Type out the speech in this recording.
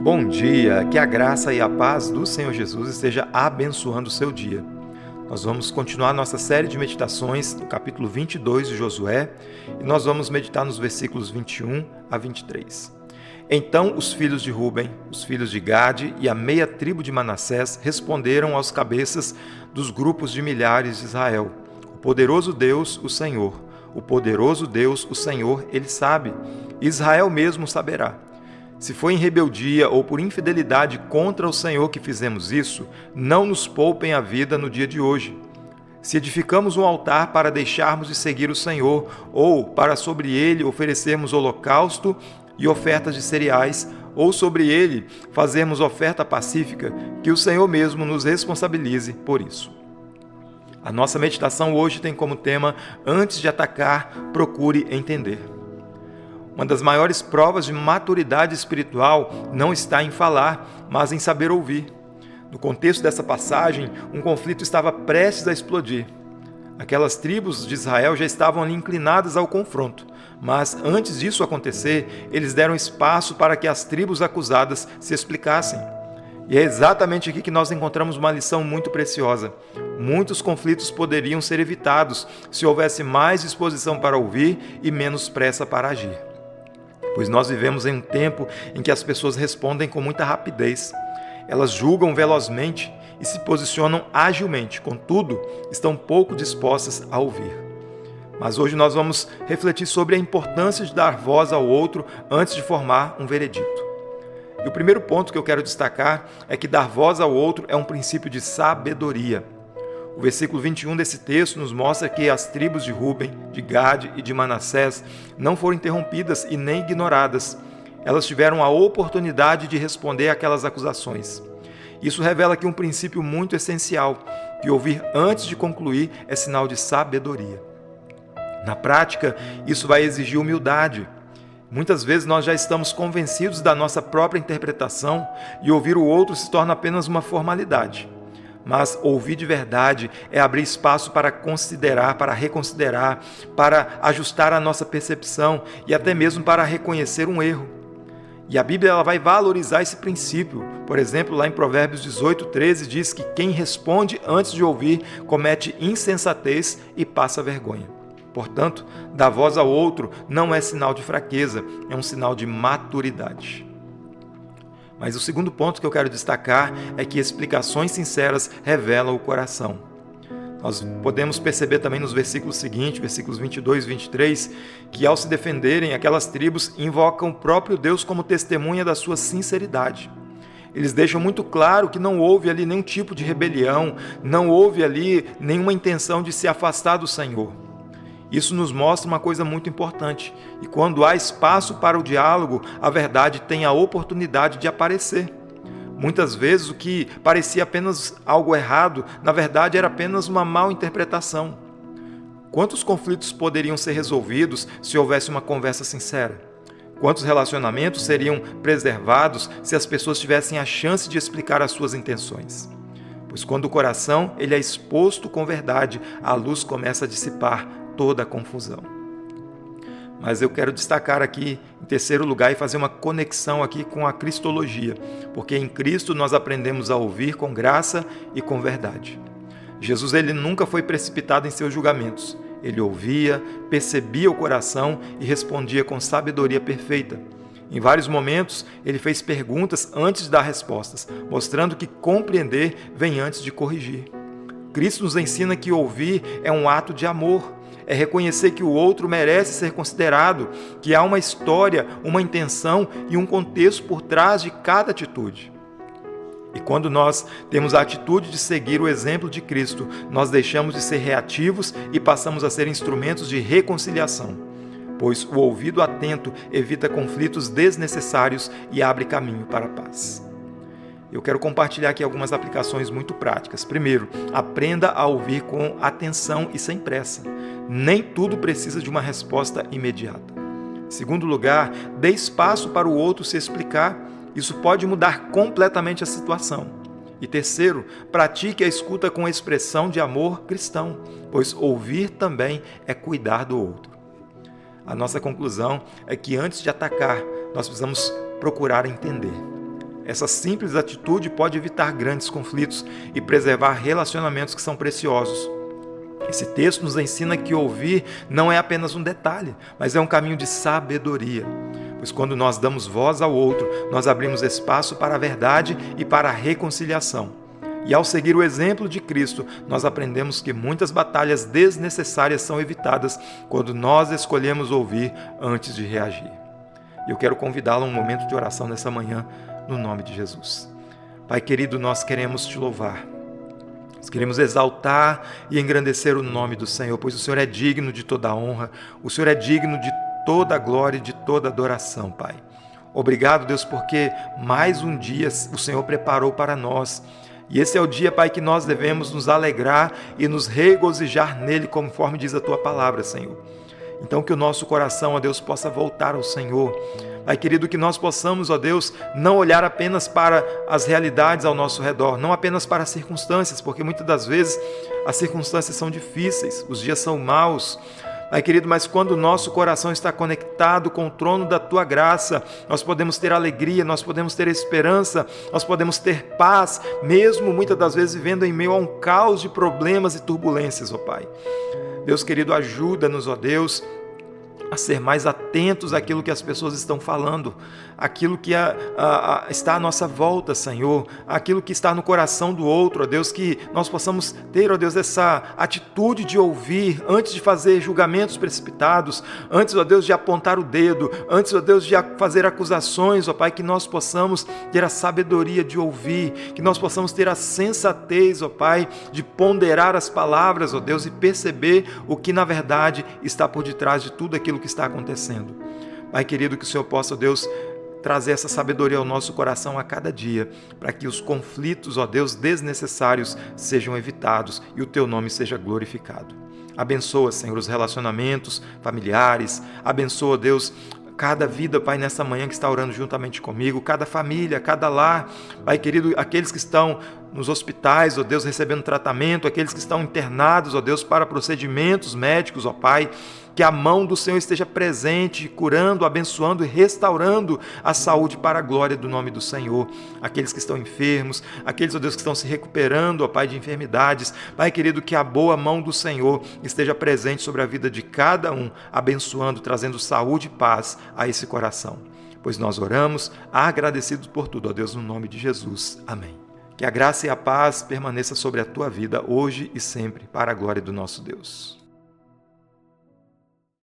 Bom dia, que a graça e a paz do Senhor Jesus esteja abençoando o seu dia. Nós vamos continuar nossa série de meditações no capítulo 22 de Josué e nós vamos meditar nos versículos 21 a 23. Então os filhos de Ruben, os filhos de Gade e a meia tribo de Manassés responderam aos cabeças dos grupos de milhares de Israel: O poderoso Deus, o Senhor, o poderoso Deus, o Senhor, Ele sabe, Israel mesmo saberá. Se foi em rebeldia ou por infidelidade contra o Senhor que fizemos isso, não nos poupem a vida no dia de hoje. Se edificamos um altar para deixarmos de seguir o Senhor, ou para sobre ele oferecermos holocausto e ofertas de cereais, ou sobre ele fazermos oferta pacífica, que o Senhor mesmo nos responsabilize por isso. A nossa meditação hoje tem como tema: antes de atacar, procure entender. Uma das maiores provas de maturidade espiritual não está em falar, mas em saber ouvir. No contexto dessa passagem, um conflito estava prestes a explodir. Aquelas tribos de Israel já estavam ali inclinadas ao confronto, mas antes disso acontecer, eles deram espaço para que as tribos acusadas se explicassem. E é exatamente aqui que nós encontramos uma lição muito preciosa. Muitos conflitos poderiam ser evitados se houvesse mais disposição para ouvir e menos pressa para agir. Pois nós vivemos em um tempo em que as pessoas respondem com muita rapidez. Elas julgam velozmente e se posicionam agilmente, contudo, estão pouco dispostas a ouvir. Mas hoje nós vamos refletir sobre a importância de dar voz ao outro antes de formar um veredito. E o primeiro ponto que eu quero destacar é que dar voz ao outro é um princípio de sabedoria. O versículo 21 desse texto nos mostra que as tribos de Ruben, de Gade e de Manassés não foram interrompidas e nem ignoradas. Elas tiveram a oportunidade de responder àquelas acusações. Isso revela aqui um princípio muito essencial, que ouvir antes de concluir é sinal de sabedoria. Na prática, isso vai exigir humildade. Muitas vezes nós já estamos convencidos da nossa própria interpretação e ouvir o outro se torna apenas uma formalidade. Mas ouvir de verdade é abrir espaço para considerar, para reconsiderar, para ajustar a nossa percepção e até mesmo para reconhecer um erro. E a Bíblia ela vai valorizar esse princípio. Por exemplo, lá em Provérbios 18:13 diz que quem responde antes de ouvir comete insensatez e passa vergonha. Portanto, dar voz ao outro não é sinal de fraqueza, é um sinal de maturidade. Mas o segundo ponto que eu quero destacar é que explicações sinceras revelam o coração. Nós podemos perceber também nos versículos seguintes, versículos 22 e 23, que ao se defenderem, aquelas tribos invocam o próprio Deus como testemunha da sua sinceridade. Eles deixam muito claro que não houve ali nenhum tipo de rebelião, não houve ali nenhuma intenção de se afastar do Senhor. Isso nos mostra uma coisa muito importante, e quando há espaço para o diálogo, a verdade tem a oportunidade de aparecer. Muitas vezes o que parecia apenas algo errado, na verdade era apenas uma mal interpretação. Quantos conflitos poderiam ser resolvidos se houvesse uma conversa sincera? Quantos relacionamentos seriam preservados se as pessoas tivessem a chance de explicar as suas intenções? Pois quando o coração ele é exposto com verdade, a luz começa a dissipar toda a confusão. Mas eu quero destacar aqui, em terceiro lugar, e fazer uma conexão aqui com a cristologia, porque em Cristo nós aprendemos a ouvir com graça e com verdade. Jesus ele nunca foi precipitado em seus julgamentos. Ele ouvia, percebia o coração e respondia com sabedoria perfeita. Em vários momentos, ele fez perguntas antes de dar respostas, mostrando que compreender vem antes de corrigir. Cristo nos ensina que ouvir é um ato de amor, é reconhecer que o outro merece ser considerado, que há uma história, uma intenção e um contexto por trás de cada atitude. E quando nós temos a atitude de seguir o exemplo de Cristo, nós deixamos de ser reativos e passamos a ser instrumentos de reconciliação, pois o ouvido atento evita conflitos desnecessários e abre caminho para a paz. Eu quero compartilhar aqui algumas aplicações muito práticas. Primeiro, aprenda a ouvir com atenção e sem pressa. Nem tudo precisa de uma resposta imediata. Segundo lugar, dê espaço para o outro se explicar. Isso pode mudar completamente a situação. E terceiro, pratique a escuta com expressão de amor cristão, pois ouvir também é cuidar do outro. A nossa conclusão é que antes de atacar, nós precisamos procurar entender. Essa simples atitude pode evitar grandes conflitos e preservar relacionamentos que são preciosos. Esse texto nos ensina que ouvir não é apenas um detalhe, mas é um caminho de sabedoria. Pois quando nós damos voz ao outro, nós abrimos espaço para a verdade e para a reconciliação. E ao seguir o exemplo de Cristo, nós aprendemos que muitas batalhas desnecessárias são evitadas quando nós escolhemos ouvir antes de reagir. E eu quero convidá-lo a um momento de oração nessa manhã, no nome de Jesus. Pai querido, nós queremos te louvar. Nós queremos exaltar e engrandecer o nome do Senhor, pois o Senhor é digno de toda a honra, o Senhor é digno de toda a glória e de toda a adoração, Pai. Obrigado, Deus, porque mais um dia o Senhor preparou para nós. E esse é o dia, Pai, que nós devemos nos alegrar e nos regozijar nele, conforme diz a Tua palavra, Senhor. Então que o nosso coração, ó Deus, possa voltar ao Senhor. Pai querido, que nós possamos, ó Deus, não olhar apenas para as realidades ao nosso redor, não apenas para as circunstâncias, porque muitas das vezes as circunstâncias são difíceis, os dias são maus. Pai querido, mas quando o nosso coração está conectado com o trono da Tua graça, nós podemos ter alegria, nós podemos ter esperança, nós podemos ter paz, mesmo muitas das vezes vivendo em meio a um caos de problemas e turbulências, ó Pai. Deus querido, ajuda-nos, ó Deus, a ser mais atentos àquilo que as pessoas estão falando, aquilo que está à nossa volta, Senhor, aquilo que está no coração do outro, ó Deus, que nós possamos ter, ó Deus, essa atitude de ouvir antes de fazer julgamentos precipitados, antes, ó Deus, de apontar o dedo, antes, ó Deus, de fazer acusações, ó Pai, que nós possamos ter a sabedoria de ouvir, que nós possamos ter a sensatez, ó Pai, de ponderar as palavras, ó Deus, e perceber o que na verdade está por detrás de tudo aquilo que está acontecendo. Pai querido, que o Senhor possa, ó Deus, trazer essa sabedoria ao nosso coração a cada dia, para que os conflitos, ó Deus, desnecessários sejam evitados e o Teu nome seja glorificado. Abençoa, Senhor, os relacionamentos familiares, abençoa, Deus, cada vida, Pai, nessa manhã que está orando juntamente comigo, cada família, cada lar, Pai querido, aqueles que estão nos hospitais, ó Deus, recebendo tratamento, aqueles que estão internados, ó Deus, para procedimentos médicos, ó Pai, que a mão do Senhor esteja presente, curando, abençoando e restaurando a saúde para a glória do nome do Senhor. Aqueles que estão enfermos, aqueles, ó Deus, que estão se recuperando, ó Pai, de enfermidades, Pai querido, que a boa mão do Senhor esteja presente sobre a vida de cada um, abençoando, trazendo saúde e paz a esse coração. Pois nós oramos, agradecidos por tudo, ó Deus, no nome de Jesus. Amém. Que a graça e a paz permaneça sobre a tua vida hoje e sempre, para a glória do nosso Deus.